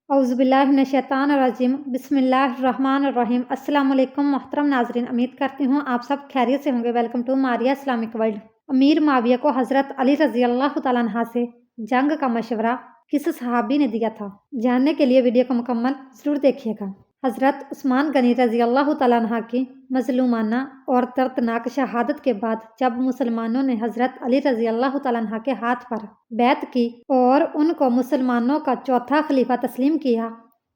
औज़ुबिल्लाहिमिनश्शैतानिर्रजीम बिस्मिल्लाहिर्रहमानिर्रहीम। अस्सलाम वालेकुम मोहतरम नाज़रीन, उम्मीद करती हूँ आप सब खैरियत से होंगे। Welcome to Maria Islamic world. Amir Mavia को हज़रत अली रज़ी अल्लाह तआला अन्हा से जंग का मशवरा किस सहाबी ने दिया था? जानने के लिए वीडियो को मुकम्मल ज़रूर देखिएगा। हज़रत उस्मान गनी रज़ी अल्लाह तआला अन्हा की मज़लूमाना और दर्दनाक शहादत के बाद जब मुसलमानों ने हज़रत अली रज़ी अल्लाह तआला अन्हा के हाथ पर बैत की और उनको मुसलमानों का चौथा खलीफा तस्लीम किया,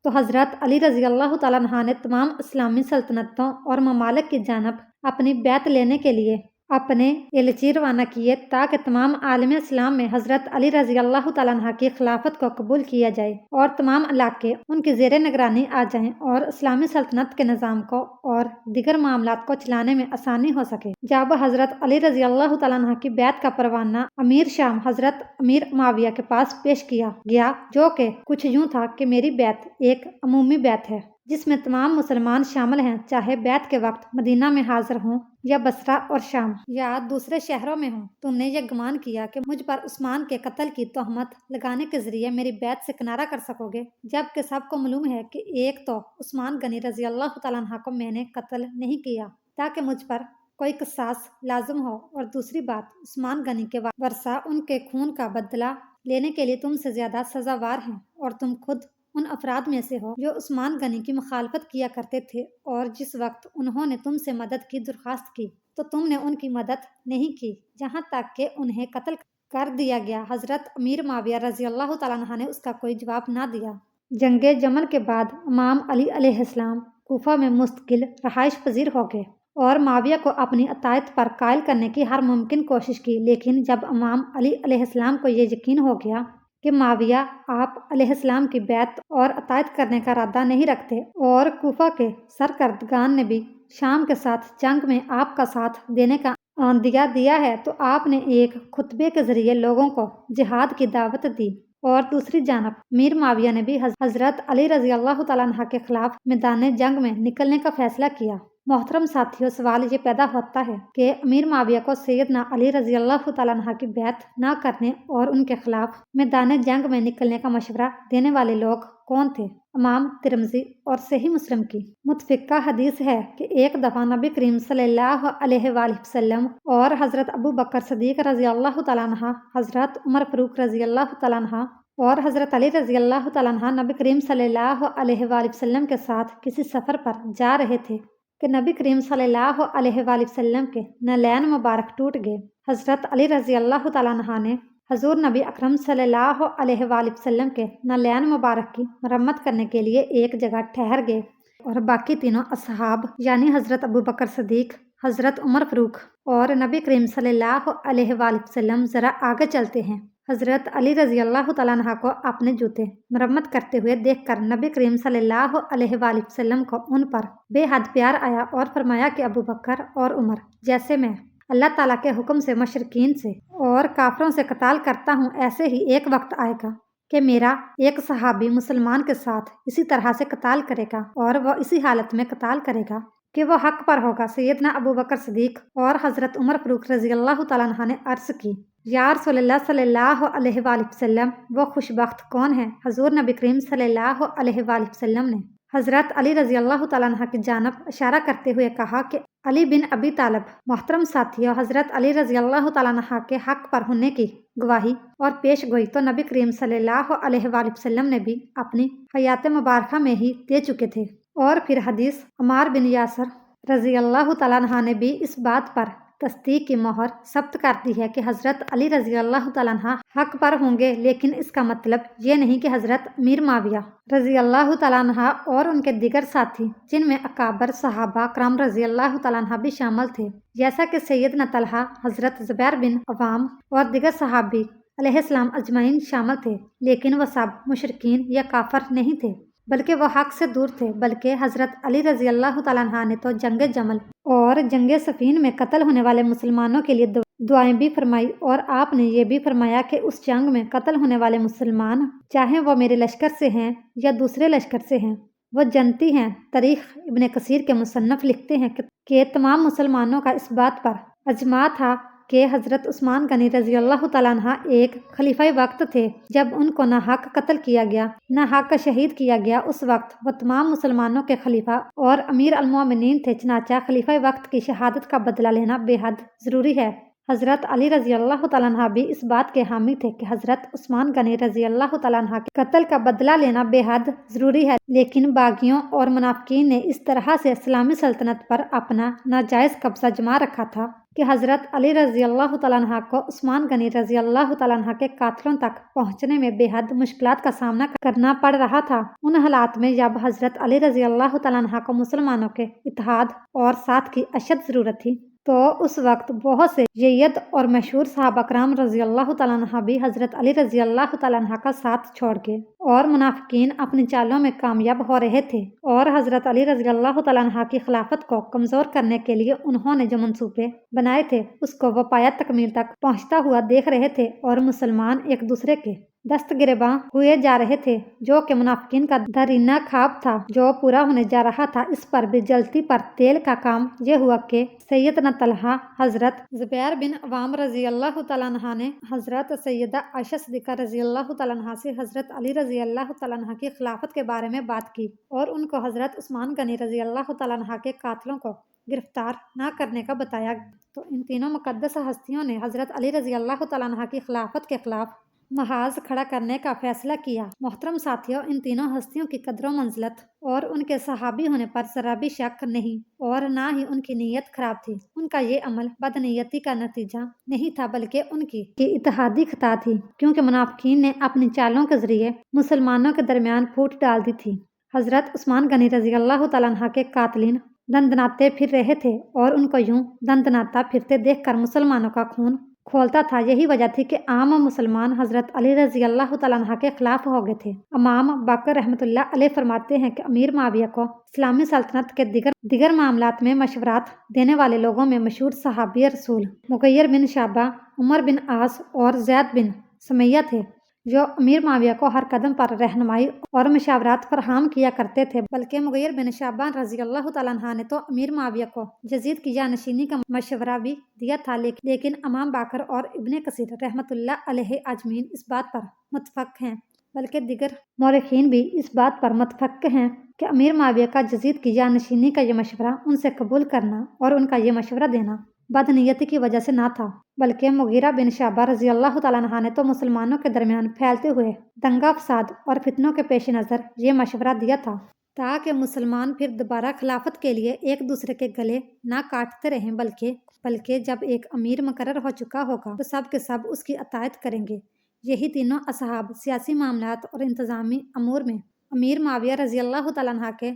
तो हज़रत अली रज़ी अल्लाह तआला अन्हा ने तमाम इस्लामी सल्तनतों और ममालिक की जानब अपनी बैत लेने के लिए अपने एलची रवाना किए ताकि तमाम आलम इस्लाम में हज़रत अली रज़ी अल्लाह तआला अन्हा की खिलाफत को कबूल किया जाए और तमाम इलाके उनकी ज़ेर निगरानी आ जाएं और इस्लामी सल्तनत के निज़ाम को और दीगर मामलात को चलाने में आसानी हो सके। जब हज़रत अली रज़ी अल्लाह तआला अन्हा की बैत का परवाना अमीर शाम हज़रत अमीर माविया के पास पेश किया गया, जो कि कुछ यूँ था कि मेरी बैत एक अमूमी बैत है जिसमें तमाम मुसलमान शामिल हैं, चाहे बैत के वक्त मदीना में हाजिर हों या बसरा और शाम या दूसरे शहरों में हों। तुमने ये गुमान किया कि मुझ पर उस्मान के कत्ल की तोहमत लगाने के जरिए मेरी बैत से किनारा कर सकोगे, जबकि सबको मालूम है कि एक तो उस्मान गनी रज़ी अल्लाह तआला अन्हा को मैंने कत्ल नहीं किया ताकि मुझ पर कोई किसास लाजिम हो, और दूसरी बात उस्मान गनी के वर्सा उनके खून का बदला लेने के लिए तुमसे ज्यादा सजावार हैं, और तुम खुद उन अफराद में से हो जो उस्मान गनी की मुखालफत किया करते थे, और जिस वक्त उन्होंने तुमसे मदद की दरख्वास्त की तो तुमने उनकी मदद नहीं की, जहाँ तक कि उन्हें कत्ल कर दिया गया। हज़रत अमीर माविया रज़ी अल्लाह तआला अन्हा ने उसका कोई जवाब ना दिया। जंगे जमल के बाद इमाम अली अलैहिस्सलाम कूफा में मुस्तकिल रहाइश पजीर हो गए और माविया को अपनी अतायत पर कायल करने की हर मुमकिन कोशिश की, लेकिन जब इमाम अली अलैहिस्सलाम को ये यकीन हो गया कि माविया आप अलैहिस्सलाम की बैत और अतायत करने का इरादा नहीं रखते और कूफा के सरकर्दगान ने भी शाम के साथ जंग में आपका साथ देने का दिया है, तो आपने एक खुतबे के जरिए लोगों को जिहाद की दावत दी, और दूसरी जानब मीर माविया ने भी हज़रत अली रज़ी अल्लाह तआला अन्हा के खिलाफ मैदान जंग में निकलने का फैसला किया। मोहतरम साथियों, सवाल ये पैदा होता है कि अमीर माविया को सैयदना अली रज़ी अल्लाह तआला अन्हा की बैत न करने और उनके खिलाफ मैदान जंग में निकलने का मशवरा देने वाले लोग कौन थे? इमाम तिरमिज़ी और सही मुस्लिम की मुतफ़िक़ा हदीस है कि एक दफ़ा नबी करीम सल्लल्लाहु अलैहि वसल्लम और हज़रत अबू बकर सदीक़ रज़ी अल्लाह तआला अन्हा, हज़रत उमर फ़ारूक रज़ी अल्लाह तआला अन्हा और हज़रत अली रज़ी अल्लाह तआला अन्हा नबी करीम सल्लल्लाहु अलैहि वसल्लम के साथ किसी सफ़र पर जा रहे थे कि नबी करीम सल्लल्लाहु अलैहि वसल्लम के नलैन मुबारक टूट गए। हज़रत अली रज़ी अल्लाह तआला अन्हा ने हजूर नबी अकरम सल्लल्लाहु अलैहि वसल्लम के नलैन मुबारक की मरम्मत करने के लिए एक जगह ठहर गए, और बाकी तीनों असहाब यानी हज़रत अबू बकर सदीक, हज़रत उमर फ़ारूक और नबी करीम सल्लल्लाहु अलैहि वसल्लम ज़रा आगे चलते हैं। हज़रत अली रज़ी अल्लाह तआला अन्हा को अपने जूते मरम्मत करते हुए देखकर नबी करीम सल्लल्लाहु अलैहि वसल्लम को उन पर बेहद प्यार आया और फरमाया कि अबू बकर और उमर, जैसे मैं अल्लाह ताला के हुक्म से मुशरिकीन से और काफिरों से कताल करता हूँ, ऐसे ही एक वक्त आएगा कि मेरा एक सहाबी मुसलमान के साथ इसी तरह से कताल करेगा, और वह इसी हालत में कताल करेगा कि वह हक पर होगा। सैयदना अबू बकर सदीक और हज़रत उमर फ़ारूक रज़ी अल्लाह तआला अन्हा ने अर्ज़ की, या रसूलल्लाह सल्लल्लाहु अलैहि वसल्लम, वो खुशबख्त कौन है? हजूर नबी करीम सल्लल्लाहु अलैहि वसल्लम ने हज़रत अली रज़ी अल्लाह तआला अन्हा की जानब इशारा करते हुए कहा कि अली बिन अबी तालिब। मोहतरम साथियों, हज़रत अली रज़ी अल्लाह तआला अन्हा के हक पर होने की गवाही और पेश गोई तो नबी करीम सल्लल्लाहु अलैहि वसल्लम ने भी अपनी हयात मुबारका में ही दे चुके थे, और फिर हदीस अमार बिन यासर रज़ी अल्लाह तआला अन्हा ने भी इस बात पर तस्दीक की मोहर सब्त कर दी है कि हज़रत अली रज़ी अल्लाह तआला अन्हा हक पर होंगे, लेकिन इसका मतलब ये नहीं कि हज़रत अमीर माविया रज़ी अल्लाह तआला अन्हा और उनके दीगर साथी, जिनमें अकाबर सहाबा करम रज़ी अल्लाह तआला अन्हा भी शामिल थे, जैसा कि सैयदना तलहा, हज़रत ज़ुबैर बिन अवाम और दीगर सहाबी अलैहिस्सलाम अजमईन शामिल थे, लेकिन वह सब मुशरिकीन या काफर नहीं थे, बल्कि वह हक से दूर थे। बल्कि हज़रत अली रज़ी अल्लाह तआला अन्हा ने तो जंगे जमल और जंगे सफ़ीन में कत्ल होने वाले मुसलमानों के लिए दुआएं भी फरमाई, और आपने ये भी फरमाया कि उस जंग में कत्ल होने वाले मुसलमान, चाहे वो मेरे लश्कर से हैं या दूसरे लश्कर से हैं, वो जनती हैं। तारीख इब्न कसीर के मुसन्नफ़ लिखते हैं कि तमाम मुसलमानों का इस बात पर अजमा था کہ حضرت عثمان غنی رضی اللہ تعالیٰ عنہ ایک خلیفہ وقت تھے جب ان کو ناحق قتل کیا گیا، ناحق شہید کیا گیا۔ اس وقت وہ تمام مسلمانوں کے خلیفہ اور امیر المومنین تھے، چنانچہ خلیفہ وقت کی شہادت کا بدلہ لینا بے حد ضروری ہے۔ حضرت علی رضی اللہ تعالیٰ عنہ بھی اس بات کے حامی تھے کہ حضرت عثمان غنی رضی اللہ تعالیٰ عنہ کے قتل کا بدلہ لینا بے حد ضروری ہے، لیکن باغیوں اور منافقین نے اس طرح سے اسلامی سلطنت پر اپنا ناجائز قبضہ جما رکھا تھا کہ حضرت علی رضی اللہ تعالیٰ عنہ کو عثمان غنی رضی اللہ تعالیٰ عنہ کے قاتلوں تک پہنچنے میں بے حد مشکلات کا سامنا کرنا پڑ رہا تھا۔ ان حالات میں جب حضرت علی رضی اللہ تعالیٰ عنہ کو مسلمانوں کے اتحاد اور ساتھ کی اشد ضرورت تھی، تو اس وقت بہت سے جید اور مشہور صحابہ کرام رضی اللہ تعالیٰ عنہ بھی حضرت علی رضی اللہ تعالیٰ عنہ کا ساتھ چھوڑ کے اور منافقین اپنی چالوں میں کامیاب ہو رہے تھے، اور حضرت علی رضی اللہ تعالیٰ عنہ کی خلافت کو کمزور کرنے کے لیے انہوں نے جو منصوبے بنائے تھے اس کو وہ پایہ تکمیل تک پہنچتا ہوا دیکھ رہے تھے، اور مسلمان ایک دوسرے کے دست گریباں ہوئے جا رہے تھے، جو کہ منافقین کا درینہ خواب تھا جو پورا ہونے جا رہا تھا۔ اس پر بھی جلتی پر تیل کا کام یہ ہوا کہ سیدنا طلحہ حضرت زبیر بن عوام رضی اللہ تعالیٰ عنہ نے حضرت سیدہ عائشہ صدیقہ رضی اللہ تعالیٰ عنہ سے حضرت علی رضی اللہ تعالیٰ عنہ کی خلافت کے بارے میں بات کی، اور ان کو حضرت عثمان غنی رضی اللہ تعالیٰ عنہ کے قاتلوں کو گرفتار نہ کرنے کا بتایا۔ تو ان تینوں مقدس ہستیوں نے حضرت علی رضی اللہ تعالیٰ عنہ کی خلافت کے خلاف محاذ کھڑا کرنے کا فیصلہ کیا۔ محترم ساتھیوں، ان تینوں ہستیوں کی قدر و منزلت اور ان کے صحابی ہونے پر ذرا بھی شک نہیں، اور نہ ہی ان کی نیت خراب تھی۔ ان کا یہ عمل بدنیتی کا نتیجہ نہیں تھا، بلکہ ان کی اتحادی خطا تھی، کیونکہ منافقین نے اپنی چالوں کے ذریعے مسلمانوں کے درمیان پھوٹ ڈال دی تھی۔ حضرت عثمان غنی رضی اللہ تعالیٰ عنہ کے قاتلین دندناتے پھر رہے تھے، اور ان کو یوں دندناتا پھرتے دیکھ کر مسلمانوں کا خون کھولتا تھا۔ یہی وجہ تھی کہ عام مسلمان حضرت علی رضی اللہ تعالیٰ عنہ کے خلاف ہو گئے تھے۔ امام باقر رحمۃ اللہ علیہ فرماتے ہیں کہ امیر معاویہ کو اسلامی سلطنت کے دیگر معاملات میں مشورات دینے والے لوگوں میں مشہور صحابی رسول مغیر بن شعبہ، عمر بن عاص اور زید بن سمیہ تھے، جو امیر معاویہ کو ہر قدم پر رہنمائی اور مشاورات فراہم کیا کرتے تھے۔ بلکہ مغیر بن شعبہ رضی اللہ تعالیٰ عنہ نے تو امیر معاویہ کو یزید کی جانشینی کا مشورہ بھی دیا تھا، لیکن امام باقر اور ابن کثیر رحمۃ اللہ علیہ اجمعین اس بات پر متفق ہیں، بلکہ دیگر مورخین بھی اس بات پر متفق ہیں کہ امیر معاویہ کا یزید کی جانشینی کا یہ مشورہ ان سے قبول کرنا اور ان کا یہ مشورہ دینا بدنیتی کی وجہ سے نہ تھا، بلکہ مغیرہ بن شعبہ رضی اللہ تعالیٰ عنہ نے تو مسلمانوں کے درمیان پھیلتے ہوئے دنگا فساد اور فتنوں کے پیش نظر یہ مشورہ دیا تھا، تاکہ مسلمان پھر دوبارہ خلافت کے لیے ایک دوسرے کے گلے نہ کاٹتے رہیں، بلکہ جب ایک امیر مقرر ہو چکا ہوگا تو سب کے سب اس کی اطاعت کریں گے۔ یہی تینوں اصحاب سیاسی معاملات اور انتظامی امور میں امیر معاویہ رضی اللہ تعالیٰ عنہ کے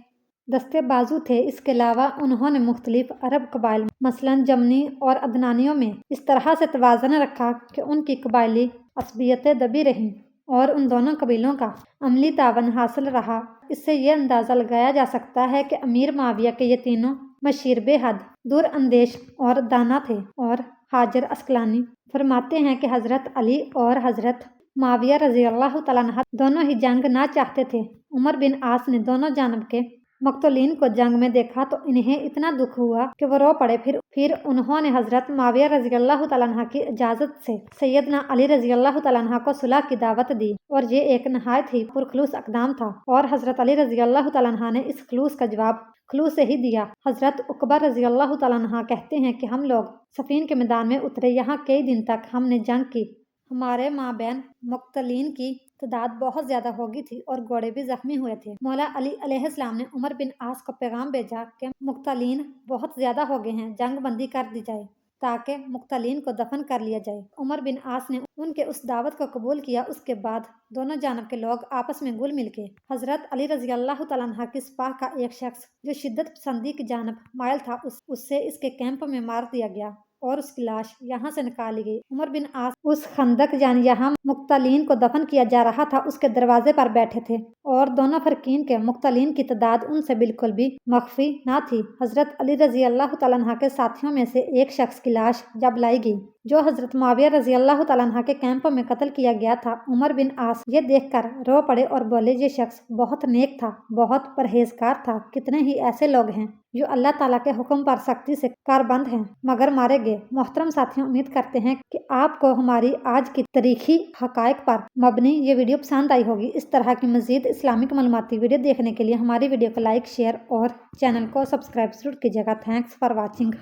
دستے بازو تھے۔ اس کے علاوہ انہوں نے مختلف عرب قبائل مثلاً جمنی اور عدنانیوں میں اس طرح سے توازن رکھا کہ ان کی قبائلی عصبیتیں دبی رہیں اور ان دونوں قبیلوں کا عملی تعاون حاصل رہا۔ اس سے یہ اندازہ لگایا جا سکتا ہے کہ امیر معاویہ کے یہ تینوں مشیر بے حد دور اندیش اور دانا تھے، اور حاجر عسقلانی فرماتے ہیں کہ حضرت علی اور حضرت معاویہ رضی اللہ تعالیٰ عنہ دونوں ہی جنگ نہ چاہتے تھے۔ عمر بن عاص نے دونوں جانب کے مقتولین کو جنگ میں دیکھا تو انہیں اتنا دکھ ہوا کہ وہ رو پڑے۔ پھر انہوں نے حضرت معاویہ رضی اللہ تعالیٰ عنہ کی اجازت سے سیدنا علی رضی اللہ تعالیٰ عنہ کو صلح کی دعوت دی، اور یہ ایک نہایت ہی پرخلوص اقدام تھا، اور حضرت علی رضی اللہ تعالیٰ عنہ نے اس خلوص کا جواب خلوص سے ہی دیا۔ حضرت عقبہ رضی اللہ تعالیٰ عنہ کہتے ہیں کہ ہم لوگ صفین کے میدان میں اترے، یہاں کئی دن تک ہم نے جنگ کی، ہمارے مابین مقتلین کی تعداد بہت زیادہ ہو گئی تھی اور گھوڑے بھی زخمی ہوئے تھے۔ مولا علی علیہ السلام نے عمر بن عاص کو پیغام بھیجا کہ مقتلین بہت زیادہ ہو گئے ہیں، جنگ بندی کر دی جائے تاکہ مقتلین کو دفن کر لیا جائے۔ عمر بن عاص نے ان کے اس دعوت کو قبول کیا۔ اس کے بعد دونوں جانب کے لوگ آپس میں گل مل کے حضرت علی رضی اللہ تعالیٰ عنہ کی سپاہ کا ایک شخص جو شدت پسندی کی جانب مائل تھا اس سے اس کے کیمپ میں مار دیا گیا اور اس کی لاش یہاں سے نکالی گئی۔ عمر بن عاص اس خندق یعنی یہاں مقتلین کو دفن کیا جا رہا تھا اس کے دروازے پر بیٹھے تھے، اور دونوں فرقین کے مقتلین کی تعداد ان سے بالکل بھی مخفی نہ تھی۔ حضرت علی رضی اللہ تعالیٰ عنہ کے ساتھیوں میں سے ایک شخص کی لاش جب لائی گئی जो हजरत मुआविया रजी अल्लाह तआला अन्हा के कैंप में कत्ल किया गया था। उमर बिन आस ये देखकर रो पड़े और बोले, ये शख्स बहुत नेक था, बहुत परहेजगार था। कितने ही ऐसे लोग हैं जो अल्लाह ताला के हुक्म पर सख्ती से कारबंद हैं मगर मारे गए। मोहतरम साथियों, उम्मीद करते हैं कि आपको हमारी आज की तारीखी हकायक पर मबनी ये वीडियो पसंद आई होगी। इस तरह की मजीद इस्लामिक मालूमाती वीडियो देखने के लिए हमारी वीडियो को लाइक, शेयर और चैनल को सब्सक्राइब जरूर कीजिएगा। Thanks for watching.